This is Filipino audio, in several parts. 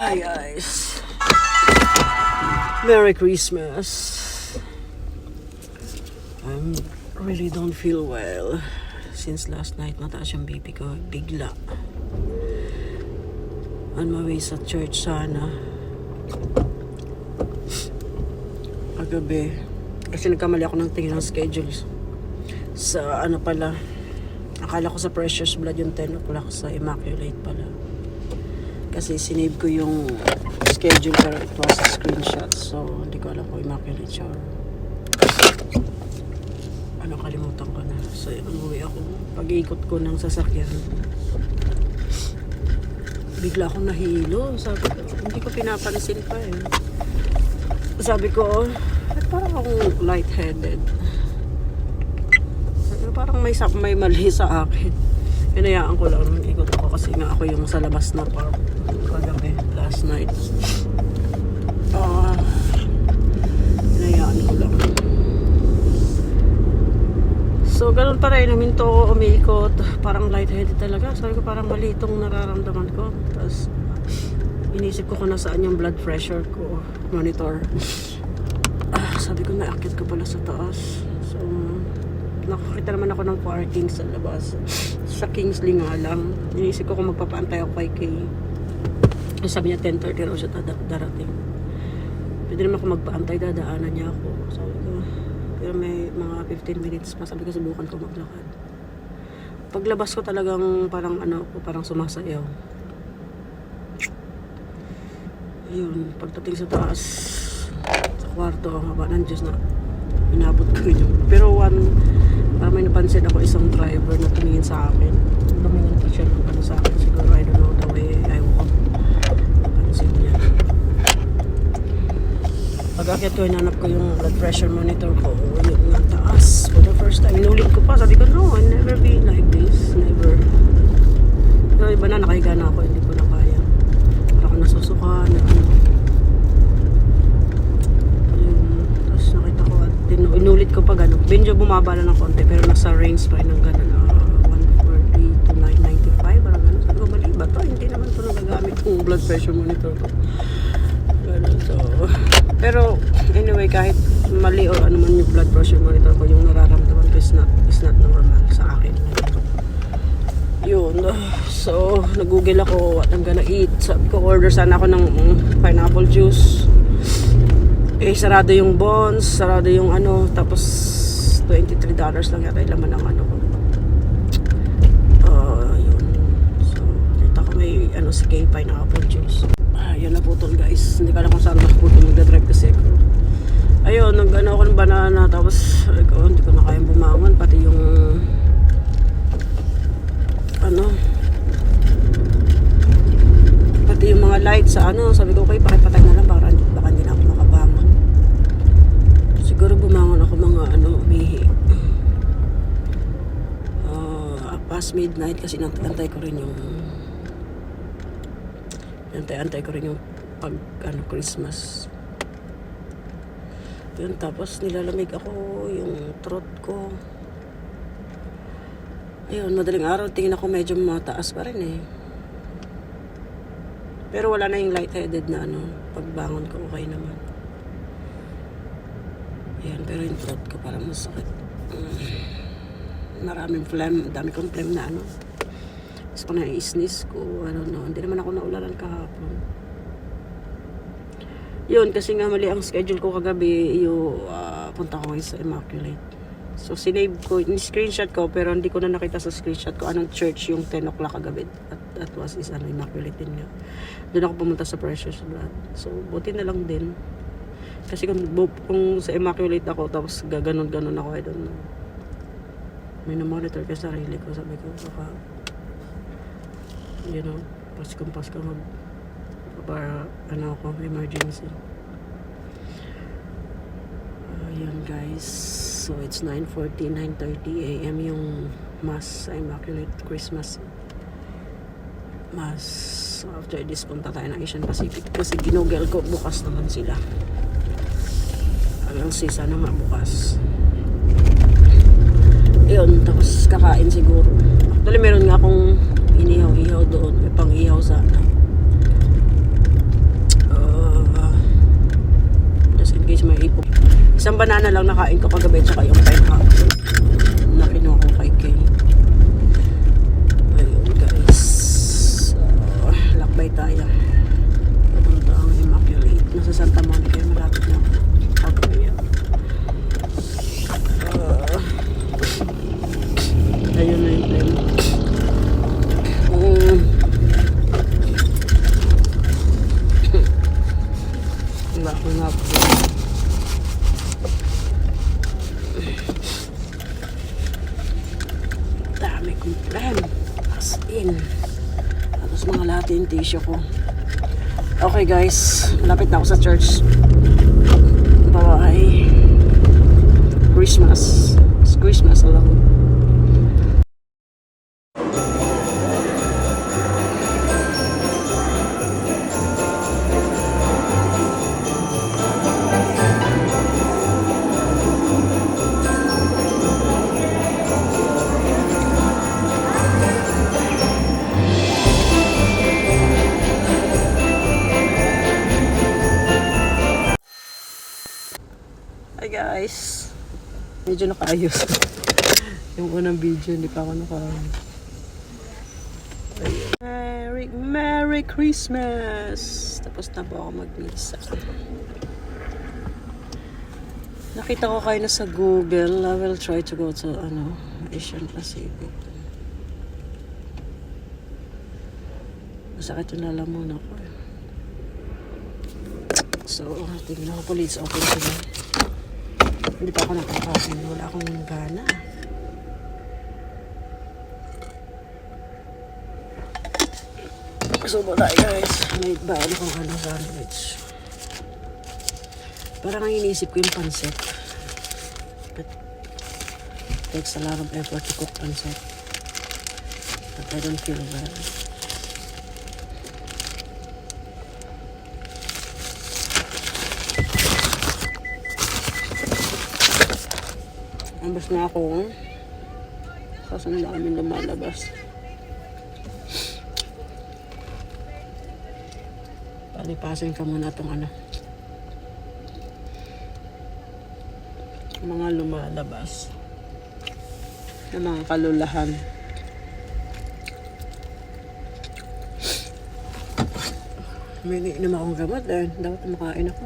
Hi guys, Merry Christmas. I really don't feel well since last night. Mataas yung BP ko bigla. On my way sa church sana kagabi kasi nagkamali ako ng tingin ng schedules sa ano pala, akala ko sa Precious Blood yung 10 o'clock, sa Immaculate pala. Kasi sinave ko yung schedule pero it was a screenshot. So, hindi ko alam kung Immaculate siya or ano, kalimutan ko na. So, umuwi ako. Pag-iikot ko ng sasakyan, bigla akong nahilo. Sabi ko, hindi ko pinapansin pa eh. Sabi ko, parang akong lightheaded. Parang may mali sa akin. Hinayaan ko lang, ikot ako kasi nga ako yung sa labas na park kagabi, last night. Hinayaan ko lang. So, ganun pa rin, namin to umiikot. Parang lightheaded talaga. Sabi ko, parang mali itong nararamdaman ko. Tapos, inisip ko kung nasaan yung blood pressure ko, monitor. Sabi ko, naakit ko pala sa taas. So, nakakita naman ako ng parking sa labas. Sa Kingsley nga lang. Inisip ko kung magpapaantay ako kay Kay. Sabi niya 10:30 raw siya darating. Pwede naman ako magpaantay, dadaanan niya ako. Sabi ko, pero may mga 15 minutes pa. Sabi ko, subukan ko maglakad. Paglabas ko talagang parang parang sumasayaw. Ayun, pagdating sa taas, sa kwarto, ang haba ng Diyos na inabot ko yun. Pero parang may napansin ako isang driver na tumingin sa akin. Tumingin pa siya ng sa akin. Siguro, I don't know the way I walk. Napansin niya. Pag-akit ko, hinanap ko yung blood pressure monitor ko. Yun nga, taas. For the first time, inulit ko pa. Sabi ko, no, I've never been like this. Never. Pero iba na, nakahiga na ako. Hindi ko na kaya. Parang ako nasusuka na inulit ko pa gano'n. Medyo bumaba na ng konti pero nasa range pa rin ng gano'n. 140 to 995 parang gano'n. Sabi ko, mali ba to? Hindi naman ito nagagamit yung blood pressure monitor ko. Gano'n. So, pero anyway, kahit mali o ano man yung blood pressure monitor ko, yung nararamdaman ko is not normal sa akin. Yun. So, nag-google ako what I'm gonna eat. Sabi ko, order sana ako ng pineapple juice. Eh, sarado yung Bonds, sarado yung tapos $23 lang yata yung laman ng ko. Yun. So, kita ko may si Kay pineapple juice. Yan na putol guys. Hindi ka lang kung saan nakaputol, magdadrive kasi ako. Ayun, ako ng banana, tapos hindi ko na kayang bumangon, pati yung pati yung mga lights sa sabi ko, okay, pakipatay na lang, baka hindi na ako makabangon. Siguro bumangon ako mga umihi. Past midnight kasi antay ko rin yung pag Christmas. Yun, tapos nilalamig ako yung throat ko. Ayun, madaling araw tingin ako medyo mataas pa rin eh. Pero wala na yung lightheaded na pagbangon ko okay naman. Ayan, pero yung throat ko parang masakit. Maraming phlegm, dami kong phlegm na Tapos ko na i-sneeze ko, hindi naman ako naulalan kahapon. Yun, kasi nga mali ang schedule ko kagabi, punta ko sa Immaculate. So, sinave ko, in-screenshot ko, pero hindi ko na nakita sa screenshot ko anong church yung 10 o'clock kagabi. At that was Immaculate din nga. Doon ako pumunta sa Precious Blood. So, buti na lang din. Kasi kung sa Immaculate ako, tapos gaganon-ganon ako, I don't know. May na-monitor ka sa sarili ko. Sabi ko, baka, paskong para, ako, emergency. Ayan guys. So, it's 9:30 a.m. yung Mass sa Immaculate Christmas Mass. So, after this, punta tayo ng Asian Pacific. Kasi ginugel ko, bukas naman sila. Hanggang sana nga bukas. Yun, tapos kakain siguro. Actually, meron nga akong inihaw-ihaw doon. May pang-ihaw sana. may ipon. Isang banana lang nakain ko kagabi, tsaka yung pineapple na kinuha ko kay Kay. Ayun guys. So, lakbay tayo. Papunta ang Immaculate. Nasa Santa Monica, malapit na. Ayun na yung plan. Wala ko nga po. Dami kong plan. As in. Tapos mga lahat yung tissue ko. Okay guys, malapit na ako sa church. Bye. Christmas. It's Christmas alone. Hi guys. Medyo nakaayos. Yung unang video, hindi pa ako nakaayos. Merry Christmas! Tapos na po ako mag-misa. Nakita ko kayo na sa Google. I will try to go to Asian Pacific. Masakit yung lalamunan ko. So, tingnan ko po, it's open today. Hindi pa ako nakakain. Wala akong gana. So, wala guys. May ba akong sandwich. Parang ang iniisip ko yung pancit. But it takes a lot of effort to cook pancit. But I don't feel bad. Ambas na ako. Kasi ang daming lumalabas. Palipasin ka muna itong mga lumalabas na mga kalulahan. May iniinom akong gamot dahil dapat makain ako.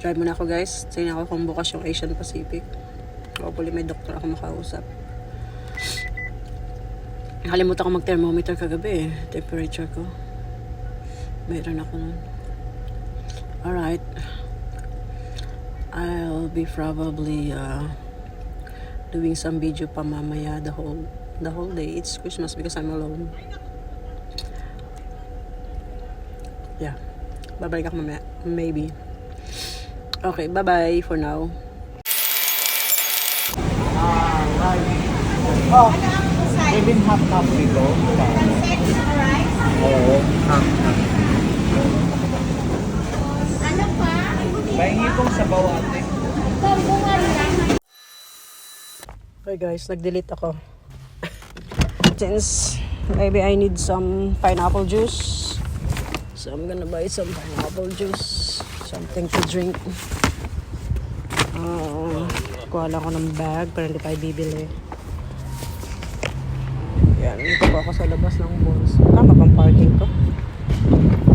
Try muna ako guys. Tingnan ako kung bukas yung Asian Pacific. Hopefully may doktor ako makausap. Nakalimutan ko mag-thermometer kagabi eh. Temperature ko. Meron ako nun. Alright. I'll be probably doing some video pa mamaya the whole day. It's Christmas because I'm alone. Yeah. Babalik ako mamaya. Maybe. Okay, bye-bye for now. Right. Oh, maybe half dito. Oo, half. Ano pa? Pahingi pong sabaw ate. Pambungan lang. Okay guys, nag-delete ako. Since maybe I need some pineapple juice. So I'm gonna buy some pineapple juice. Something to drink. Kuha lang ako ng bag pero hindi tayo bibili. Yan, dito po ako sa labas ng malls. Tama pang parking ko.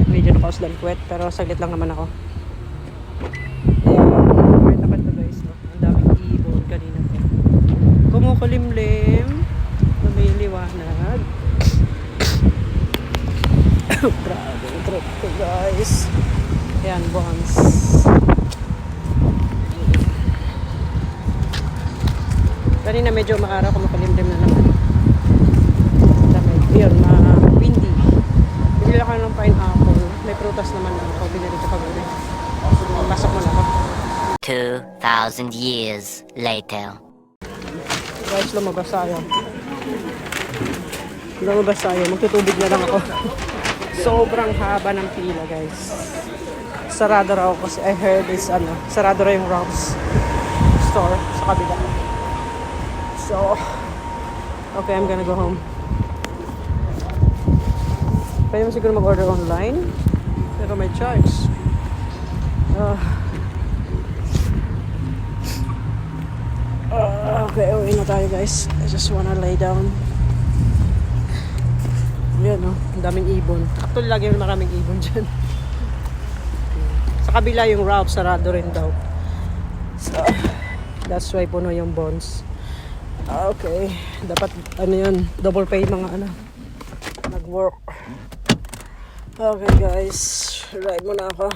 Medyo nakauslankwet pero saglit lang naman ako. Ayan, may tapat to guys. No? Ang daming ibon kanina po. Kumukulimlim. Lumiliwanag. Grabe yung trip ko guys. Ayan, bonds. Kanina medyo maaraw, kumukulimlim na naman. Lamig. Yun, windy. Bibili ako ng pineapple. May prutas naman ako. Binili ko kagabi. Pasok mo na ako. 2,000 years later. Guys, lumabas tayo. Lumabas tayo. Magtutubig na lang ako. Sobrang haba ng pila, guys. Sarado raw kasi I heard is sarado raw yung Rob's store sa kabila. So, Okay, I'm gonna go home. Pwede mo siguro mag-order online. Pero may charge. Okay, uwi na tayo guys. I just wanna lay down. Yan no, ang daming ibon. Actually, lagi yung maraming ibon dyan. Sa kabila yung route, sarado rin daw. So, that's why puno yung bonds. Okay, dapat ano yun, double pay mga ano, nag-work. Okay guys, ride muna ako.